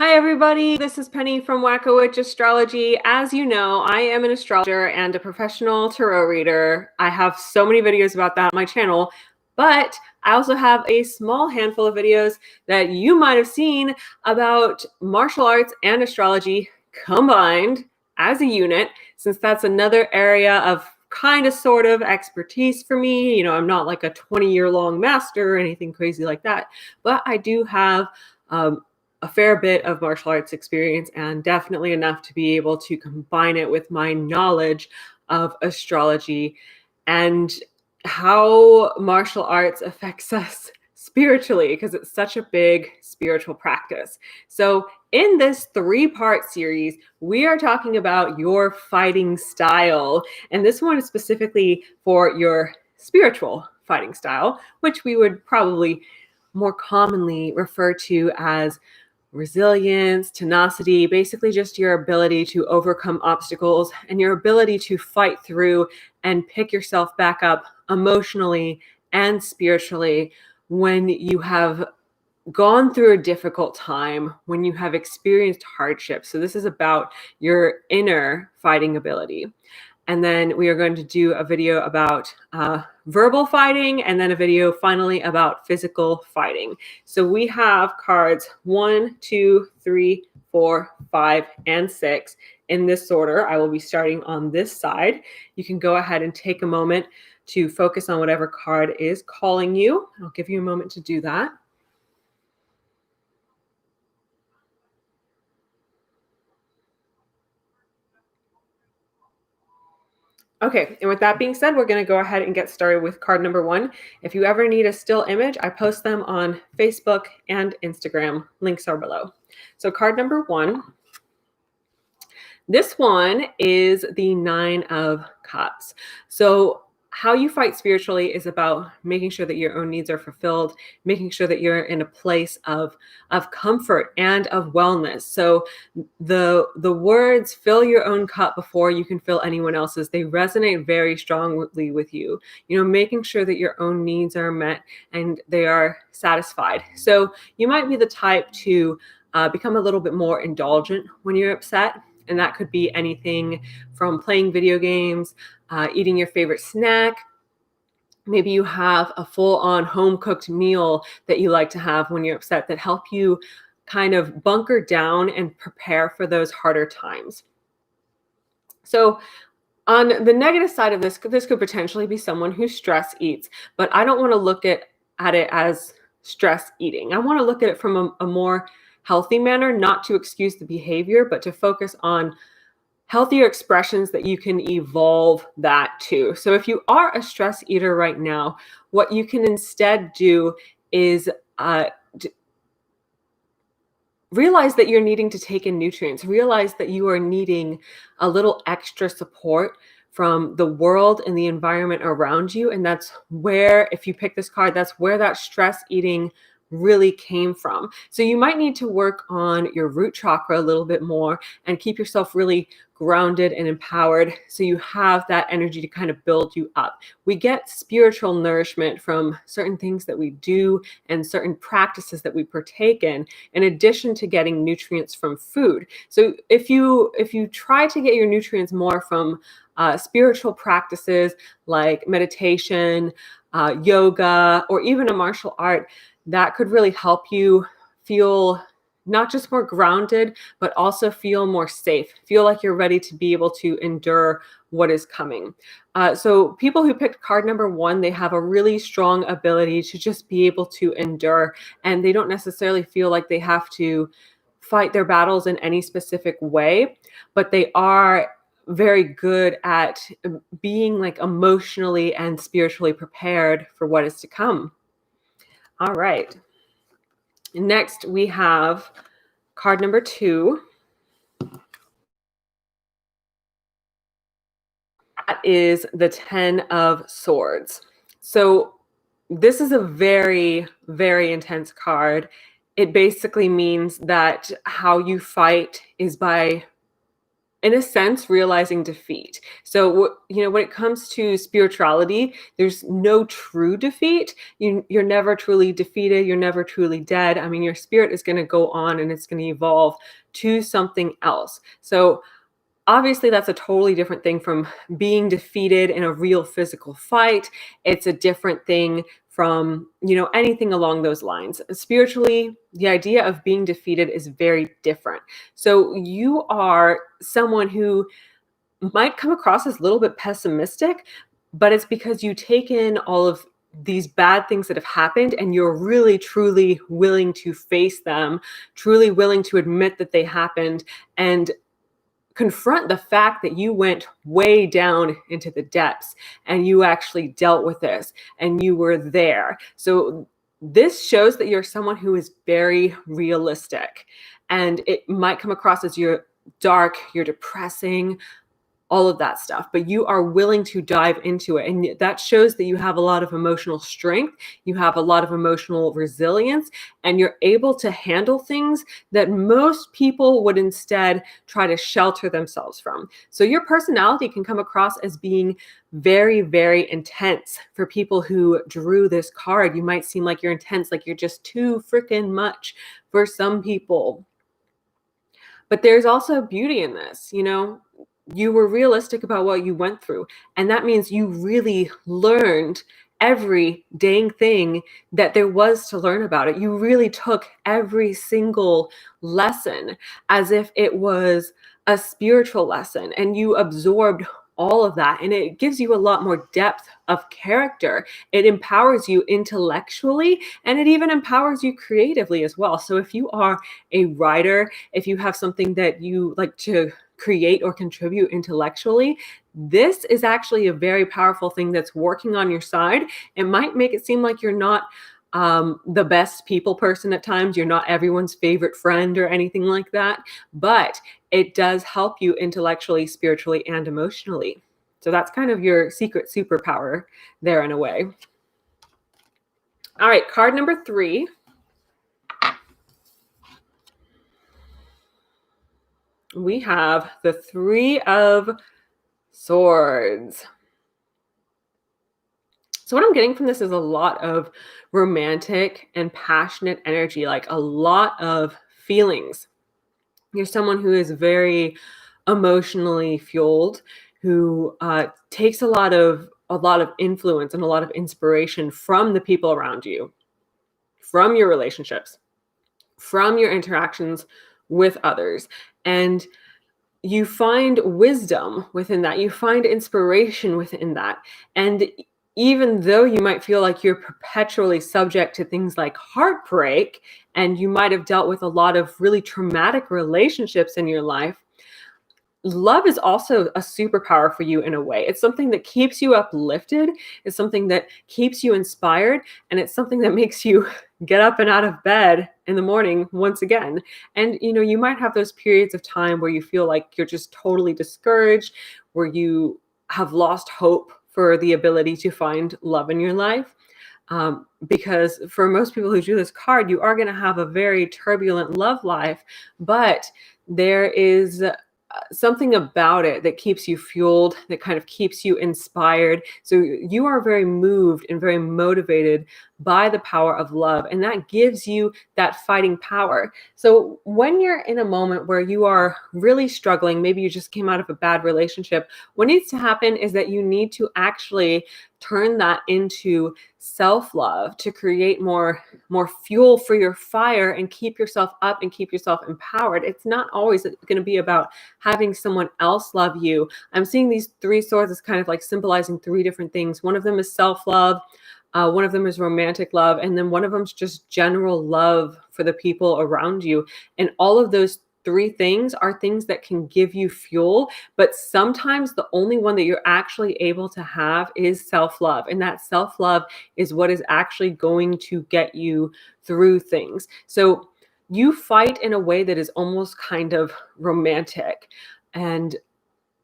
Hi, everybody. This is Penny from Wacko Witch Astrology. As you know, I am an astrologer and a professional tarot reader. I have so many videos about that on my channel, but I also have a small handful of videos that you might have seen about martial arts and astrology combined as a unit, since that's another area of kind of sort of expertise for me. You know, I'm not like a 20-year-long master or anything crazy like that, but I do have a fair bit of martial arts experience, and definitely enough to be able to combine it with my knowledge of astrology and how martial arts affects us spiritually, because it's such a big spiritual practice. So in this 3-part series, we are talking about your fighting style. And this one is specifically for your spiritual fighting style, which we would probably more commonly refer to as resilience, tenacity, basically just your ability to overcome obstacles and your ability to fight through and pick yourself back up emotionally and spiritually when you have gone through a difficult time, when you have experienced hardship. So this is about your inner fighting ability. And then we are going to do a video about verbal fighting, and then a video finally about physical fighting. So we have cards 1, 2, 3, 4, 5, and 6 in this order. I will be starting on this side. You can go ahead and take a moment to focus on whatever card is calling you. I'll give you a moment to do that. Okay, and with that being said, we're going to go ahead and get started with card number 1. If you ever need a still image, I post them on Facebook and Instagram. Links are below. So card number 1. This one is the 9 of Cups. So how you fight spiritually is about making sure that your own needs are fulfilled, making sure that you're in a place of comfort and of wellness. So the words "fill your own cup before you can fill anyone else's," they resonate very strongly with you. You know, making sure that your own needs are met and they are satisfied. So you might be the type to become a little bit more indulgent when you're upset. And that could be anything from playing video games, eating your favorite snack. Maybe you have a full-on home-cooked meal that you like to have when you're upset that help you kind of bunker down and prepare for those harder times. So on the negative side of this could potentially be someone who stress eats, but I don't want to look at it as stress eating. I want to look at it from a more healthy manner, not to excuse the behavior, but to focus on healthier expressions that you can evolve that to. So if you are a stress eater right now, what you can instead do is realize that you're needing to take in nutrients. Realize that you are needing a little extra support from the world and the environment around you. And that's where, if you pick this card, that's where that stress eating really came from. So you might need to work on your root chakra a little bit more and keep yourself really grounded and empowered so you have that energy to kind of build you up. We get spiritual nourishment from certain things that we do and certain practices that we partake in addition to getting nutrients from food. So if you try to get your nutrients more from spiritual practices like meditation, yoga, or even a martial art, that could really help you feel not just more grounded, but also feel more safe, feel like you're ready to be able to endure what is coming. So people who picked card number 1, they have a really strong ability to just be able to endure, and they don't necessarily feel like they have to fight their battles in any specific way, but they are very good at being like emotionally and spiritually prepared for what is to come. All right. Next, we have card number 2. That is the 10 of Swords. So this is a very, very intense card. It basically means that how you fight is by in a sense, realizing defeat. So, when it comes to spirituality, there's no true defeat. You're never truly defeated. You're never truly dead. I mean, your spirit is going to go on and it's going to evolve to something else. So, obviously, that's a totally different thing from being defeated in a real physical fight. It's a different thing from, anything along those lines. Spiritually, the idea of being defeated is very different. So you are someone who might come across as a little bit pessimistic, but it's because you take in all of these bad things that have happened and you're really truly willing to face them, truly willing to admit that they happened, and confront the fact that you went way down into the depths and you actually dealt with this and you were there. So this shows that you're someone who is very realistic, and it might come across as you're dark, you're depressing, all of that stuff, but you are willing to dive into it. And that shows that you have a lot of emotional strength, you have a lot of emotional resilience, and you're able to handle things that most people would instead try to shelter themselves from. So your personality can come across as being very, very intense. For people who drew this card, you might seem like you're intense, like you're just too freaking much for some people. But there's also beauty in this, you were realistic about what you went through. And that means you really learned every dang thing that there was to learn about it. You really took every single lesson as if it was a spiritual lesson, and you absorbed all of that. And it gives you a lot more depth of character. It empowers you intellectually, and it even empowers you creatively as well. So if you are a writer, if you have something that you like to create or contribute intellectually, this is actually a very powerful thing that's working on your side. It might make it seem like you're not the best people person at times. You're not everyone's favorite friend or anything like that, but it does help you intellectually, spiritually, and emotionally. So that's kind of your secret superpower there in a way. All right, card number 3. We have the 3 of Swords. So what I'm getting from this is a lot of romantic and passionate energy, like a lot of feelings. You're someone who is very emotionally fueled, who takes a lot of influence and a lot of inspiration from the people around you, from your relationships, from your interactions with others. And you find wisdom within that. You find inspiration within that. And even though you might feel like you're perpetually subject to things like heartbreak, and you might have dealt with a lot of really traumatic relationships in your life, love is also a superpower for you in a way. It's something that keeps you uplifted. It's something that keeps you inspired. And it's something that makes you get up and out of bed in the morning once again. And, you might have those periods of time where you feel like you're just totally discouraged, where you have lost hope for the ability to find love in your life. Because for most people who do this card, you are going to have a very turbulent love life, but there is something about it that keeps you fueled, that kind of keeps you inspired. So you are very moved and very motivated by the power of love, and that gives you that fighting power. So when you're in a moment where you are really struggling, maybe you just came out of a bad relationship, what needs to happen is that you need to actually turn that into self-love to create more fuel for your fire and keep yourself up and keep yourself empowered. It's not always going to be about having someone else love you. I'm seeing these 3 swords as kind of like symbolizing 3 different things. One of them is self-love, one of them is romantic love, and then one of them is just general love for the people around you. And all of those 3 things are things that can give you fuel, but sometimes the only one that you're actually able to have is self-love. And that self-love is what is actually going to get you through things. So you fight in a way that is almost kind of romantic. And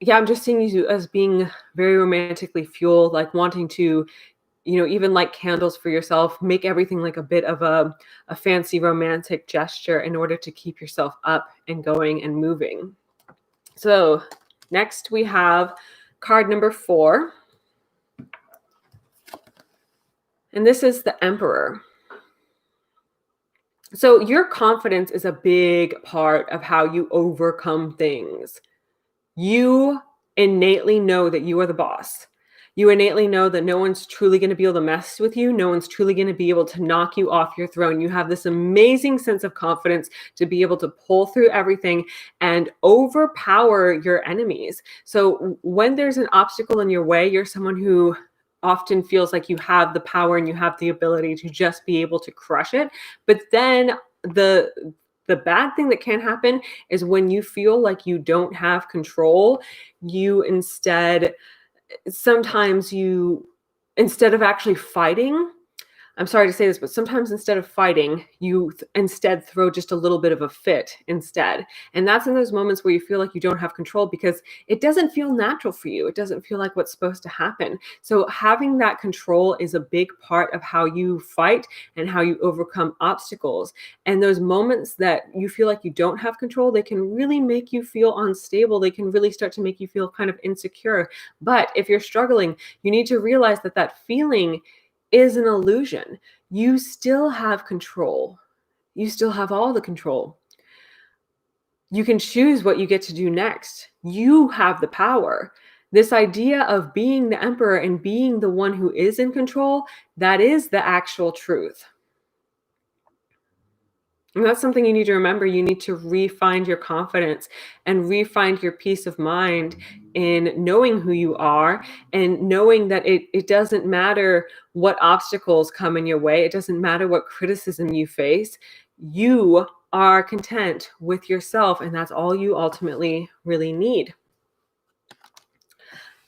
yeah, I'm just seeing you as being very romantically fueled, like wanting to, even light candles for yourself, make everything like a bit of a fancy romantic gesture in order to keep yourself up and going and moving. So next we have card number 4. And this is the Emperor. So your confidence is a big part of how you overcome things. You innately know that you are the boss. You innately know that no one's truly going to be able to mess with you. No one's truly going to be able to knock you off your throne. You have this amazing sense of confidence to be able to pull through everything and overpower your enemies. So when there's an obstacle in your way, you're someone who often feels like you have the power and you have the ability to just be able to crush it. But then the bad thing that can happen is when you feel like you don't have control, you instead instead of actually fighting, I'm sorry to say this, but sometimes instead of fighting, you instead throw just a little bit of a fit instead. And that's in those moments where you feel like you don't have control because it doesn't feel natural for you. It doesn't feel like what's supposed to happen. So having that control is a big part of how you fight and how you overcome obstacles. And those moments that you feel like you don't have control, they can really make you feel unstable. They can really start to make you feel kind of insecure. But if you're struggling, you need to realize that that feeling is an illusion. You still have control. You still have all the control. You can choose what you get to do next. You have the power. This idea of being the emperor and being the one who is in control, that is the actual truth. And that's something you need to remember. You need to re-find your confidence and re-find your peace of mind in knowing who you are and knowing that it doesn't matter what obstacles come in your way. It doesn't matter what criticism you face. You are content with yourself, and that's all you ultimately really need.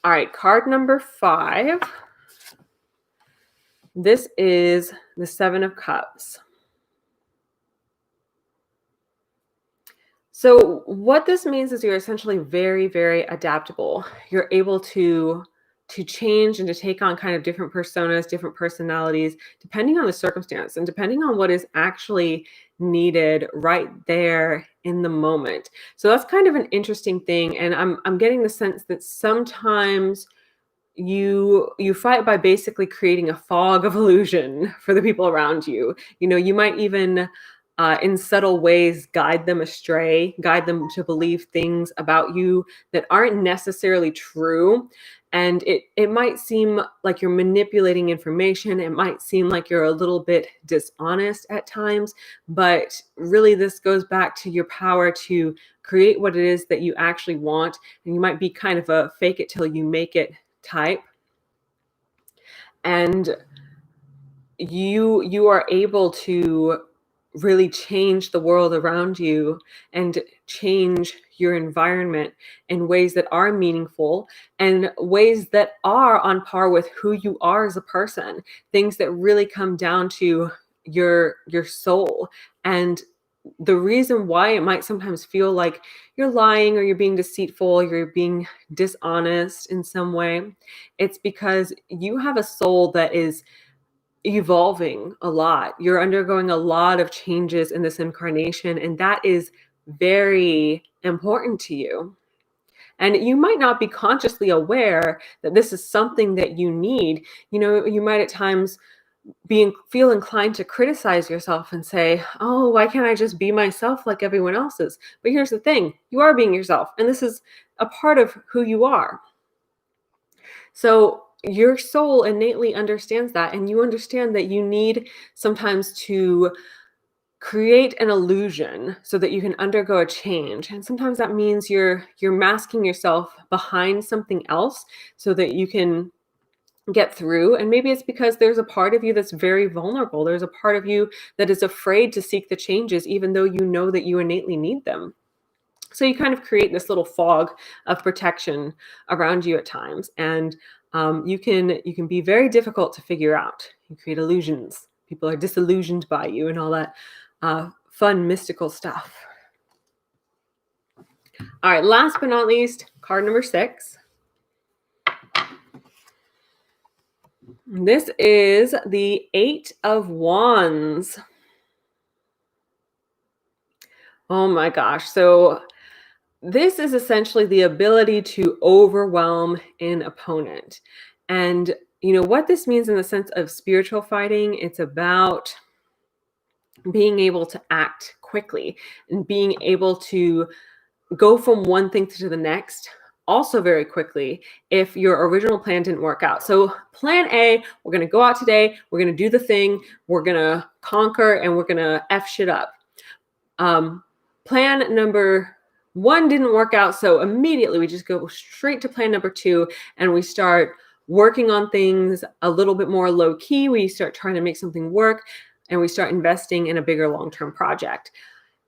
All right, card number 5. This is the 7 of Cups. So what this means is you're essentially very, very adaptable. You're able to change and to take on kind of different personas, different personalities, depending on the circumstance and depending on what is actually needed right there in the moment. So that's kind of an interesting thing. And I'm getting the sense that sometimes you fight by basically creating a fog of illusion for the people around you. You know, you might even in subtle ways guide them astray, guide them to believe things about you that aren't necessarily true. And it might seem like you're manipulating information. It might seem like you're a little bit dishonest at times, but really this goes back to your power to create what it is that you actually want. And you might be kind of a fake it till you make it type. And you are able to really change the world around you and change your environment in ways that are meaningful and ways that are on par with who you are as a person, things that really come down to your soul. And the reason why it might sometimes feel like you're lying or you're being deceitful, you're being dishonest in some way, it's because you have a soul that is evolving a lot. You're undergoing a lot of changes in this incarnation, and that is very important to you. And you might not be consciously aware that this is something that you need. You know, you might at times feel inclined to criticize yourself and say, oh, why can't I just be myself like everyone else is? But here's the thing, you are being yourself, and this is a part of who you are. So your soul innately understands that, and you understand that you need sometimes to create an illusion so that you can undergo a change. And sometimes that means you're masking yourself behind something else so that you can get through. And maybe it's because there's a part of you that's very vulnerable. There's a part of you that is afraid to seek the changes, even though you know that you innately need them. So you kind of create this little fog of protection around you at times. And you can be very difficult to figure out. You create illusions. People are disillusioned by you and all that fun, mystical stuff. All right, last but not least, card number 6. This is the 8 of Wands. Oh my gosh. So This is essentially the ability to overwhelm an opponent. And what this means in the sense of spiritual fighting, it's about being able to act quickly and being able to go from one thing to the next also very quickly if your original plan didn't work out. So plan A, we're going to go out today, we're going to do the thing, we're going to conquer, and we're going to F shit up. Plan number one didn't work out, so immediately we just go straight to plan number two, and we start working on things a little bit more low key. We start trying to make something work, and we start investing in a bigger long-term project.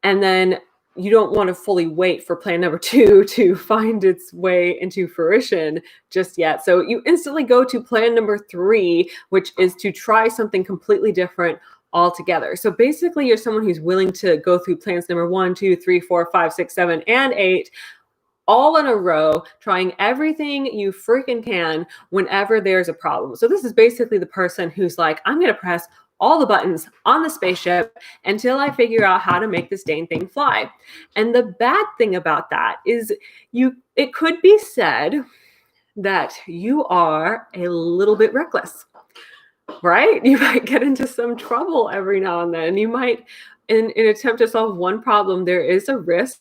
And then you don't want to fully wait for plan number two to find its way into fruition just yet. So you instantly go to plan number three, which is to try something completely different altogether. So basically, you're someone who's willing to go through plans number 1, 2, 3, 4, 5, 6, 7, and 8 all in a row, trying everything you freaking can whenever there's a problem. So this is basically the person who's like, I'm going to press all the buttons on the spaceship until I figure out how to make this dang thing fly. And the bad thing about that is it could be said that you are a little bit reckless, right? You might get into some trouble every now and then. You might, in an attempt to solve one problem, there is a risk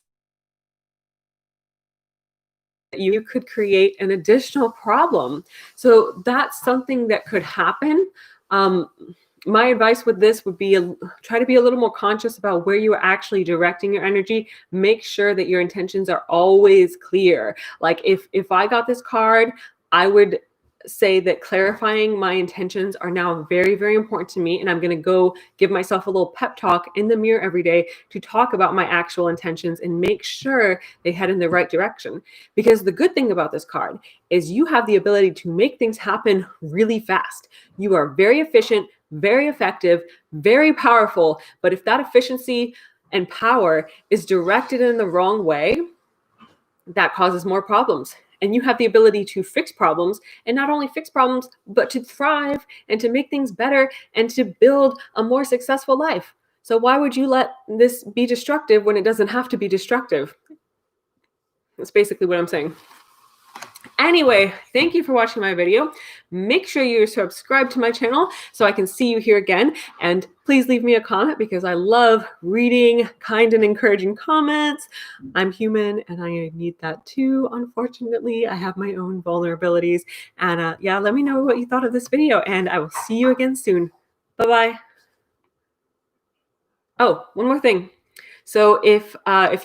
that you could create an additional problem. So that's something that could happen. My advice with this would be try to be a little more conscious about where you are actually directing your energy. Make sure that your intentions are always clear. Like if I got this card, I would say that clarifying my intentions are now very, very important to me. And I'm going to go give myself a little pep talk in the mirror every day to talk about my actual intentions and make sure they head in the right direction. Because the good thing about this card is you have the ability to make things happen really fast. You are very efficient, very effective, very powerful. But if that efficiency and power is directed in the wrong way, that causes more problems. And you have the ability to fix problems, and not only fix problems, but to thrive and to make things better and to build a more successful life. So why would you let this be destructive when it doesn't have to be destructive? That's basically what I'm saying. Anyway, thank you for watching my video. Make sure you subscribe to my channel so I can see you here again. And please leave me a comment because I love reading kind and encouraging comments. I'm human and I need that too. Unfortunately, I have my own vulnerabilities. And yeah, let me know what you thought of this video and I will see you again soon. Bye-bye. Oh, one more thing. So if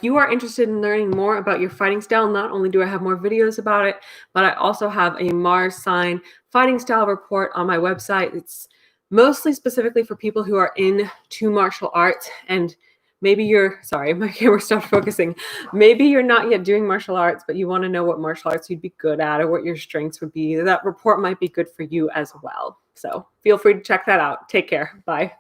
you are interested in learning more about your fighting style, not only do I have more videos about it, but I also have a Mars sign fighting style report on my website. It's mostly specifically for people who are into martial arts and maybe sorry, my camera stopped focusing. Maybe you're not yet doing martial arts, but you want to know what martial arts you'd be good at or what your strengths would be. That report might be good for you as well. So feel free to check that out. Take care. Bye.